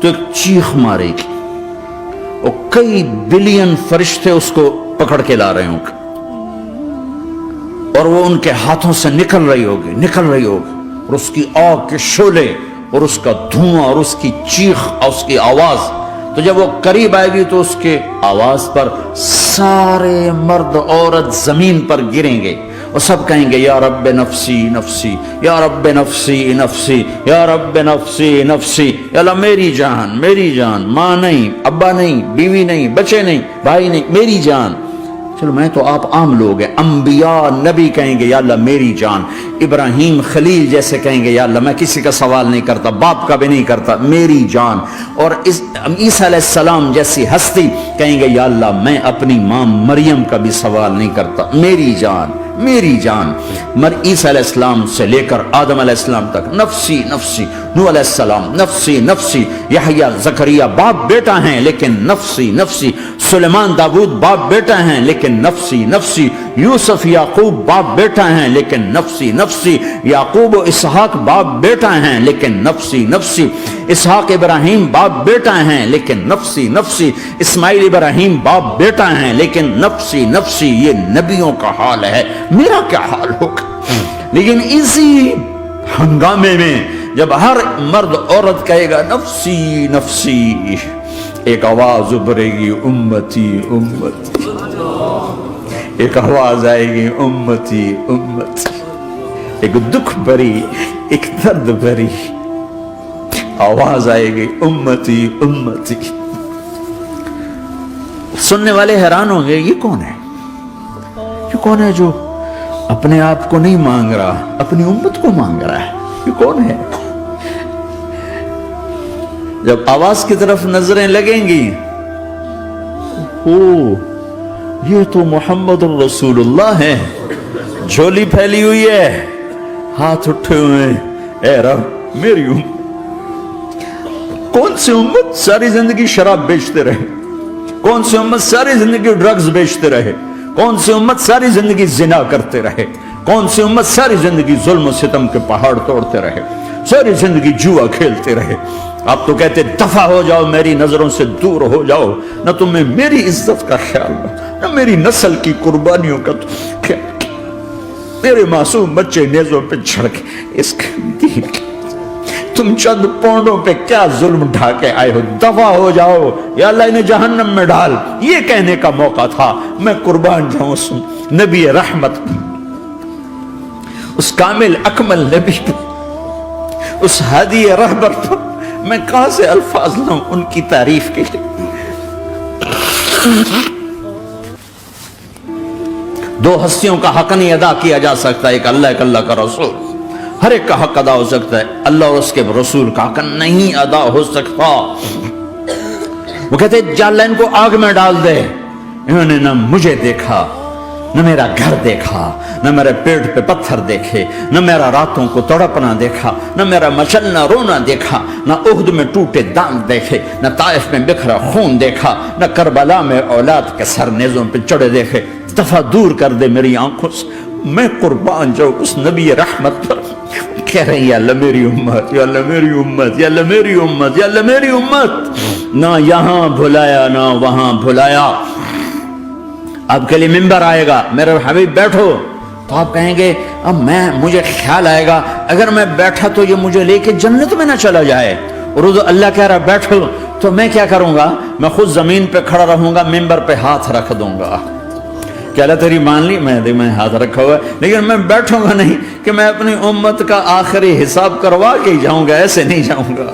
تو ایک چیخ مارے گی اور کئی بلین فرشتے اس کو پکڑ کے لا رہے ہوں گے اور وہ ان کے ہاتھوں سے نکل رہی ہوگی اور اس کی آگ کے شعلے اور اس کا دھواں اور اس کی چیخ اور اس کی آواز. تو جب وہ قریب آئے گی تو اس کے آواز پر سارے مرد عورت زمین پر گریں گے اور سب کہیں گے یا رب نفسی نفسی، یا رب نفسی نفسی، یا رب نفسی نفسی. یا اللہ میری جان، ماں نہیں، ابا نہیں، بیوی نہیں، بچے نہیں، بھائی نہیں، میری جان. چلو میں تو آپ عام لوگ ہیں، انبیاء نبی کہیں گے یا اللہ میری جان. ابراہیم خلیل جیسے کہیں گے یا اللہ میں کسی کا سوال نہیں کرتا، باپ کا بھی نہیں کرتا، میری جان. اور عیسیٰ علیہ السلام جیسی ہستی کہیں گے یا اللہ میں اپنی ماں مریم کا بھی سوال نہیں کرتا، میری جان. عیسیٰ علیہ السلام سے لے کر آدم علیہ السلام تک نفسی نفسی. نوح علیہ السلام نفسی نفسی. یحییٰ زکریا باپ بیٹا ہیں لیکن نفسی نفسی. سلیمان داؤد باپ بیٹا ہیں لیکن نفسی نفسی. یوسف یعقوب باپ بیٹا ہیں لیکن نفسی نفسی. یعقوب و اسحاق باپ بیٹا ہیں لیکن نفسی نفسی. اسحاق ابراہیم باپ بیٹا ہیں لیکن نفسی نفسی. اسماعیل ابراہیم باپ بیٹا ہیں لیکن نفسی نفسی. یہ نبیوں کا حال ہے، میرا کیا حال ہوگا؟ لیکن اسی ہنگامے میں جب ہر مرد عورت کہے گا نفسی نفسی، ایک آواز ابھرے گی امتی امتی. ایک آواز آئے گی امتی امتی. ایک دکھ بھری، ایک درد بھری آواز آئے گی امتی امتی. سننے والے حیران ہوں گے یہ کون ہے؟ یہ کون ہے جو اپنے آپ کو نہیں مانگ رہا، اپنی امت کو مانگ رہا ہے؟ یہ کون ہے؟ جب آواز کی طرف نظریں لگیں گی، یہ تو محمد الرسول اللہ ہے. جھولی پھیلی ہوئی ہے، ہاتھ اٹھے ہوئے ہیں، اے رب میری امت. کون سی امت ساری زندگی شراب بیچتے رہے؟ کون سی امت ساری زندگی ڈرگز بیچتے رہے؟ کون سی امت ساری زندگی زنا کرتے رہے؟ کون سی امت ساری زندگی ظلم و ستم کے پہاڑ توڑتے رہے؟ ساری زندگی جوا کھیلتے رہے؟ آپ تو کہتے دفع ہو جاؤ، میری نظروں سے دور ہو جاؤ. نہ تمہیں میری عزت کا خیال، نہ میری نسل کی قربانیوں کا خیال. میرے معصوم بچے نیزوں پہ چھڑ کے اس دین کی تم چند پونڈوں پہ کیا ظلم ڈھا کے آئے ہو؟ دفع ہو جاؤ، یا اللہ انہیں جہنم میں ڈال. یہ کہنے کا موقع تھا. میں قربان جاؤں اس نبی رحمت، اس کامل اکمل نبی، اس ہادی رہبر پر میں کہاں سے الفاظ لوں ان کی تعریف کے لیے؟ دو ہستیوں کا حق نہیں ادا کیا جا سکتا، ایک اللہ، ایک اللہ کا رسول. ہر ایک کا حق ادا ہو سکتا ہے، اللہ اور اس کے رسول کا حق نہیں ادا ہو سکتا. وہ کہتے جا اللہ ان کو آگ میں ڈال دے. انہوں نے نہ مجھے دیکھا، نہ میرا گھر دیکھا، نہ میرے پیٹ پہ پتھر دیکھے، نہ میرا راتوں کو تڑپنا دیکھا، نہ میرا مچلنا رونا دیکھا، نہ احد میں ٹوٹے دانت دیکھے، نہ طائف میں بکھرا خون دیکھا، نہ کربلا میں اولاد کے سر نیزوں پہ چڑھے دیکھے. دفعہ دور کر دے میری آنکھوں سے. میں قربان جاؤں اس نبی رحمت پر. کہہ رہے ہیں یا اللہ میری امت، یا اللہ میری امت، یا اللہ میری امت، یا اللہ میری امت. نہ یہاں بھلایا نہ وہاں بھلایا. آپ کے لیے ممبر آئے گا، میرے حبیب بیٹھو، تو آپ کہیں گے اب مجھے خیال آئے گا اگر میں بیٹھا تو یہ مجھے لے کے جنت میں نہ چلا جائے. اور اللہ کہہ رہا بیٹھو تو میں کیا کروں گا؟ میں خود زمین پہ کھڑا رہوں گا، ممبر پہ ہاتھ رکھ دوں گا. کہ اللہ تیری مان لی، میں ہاتھ رکھا ہوا ہے، لیکن میں بیٹھوں گا نہیں کہ میں اپنی امت کا آخری حساب کروا کے جاؤں گا. ایسے نہیں جاؤں گا.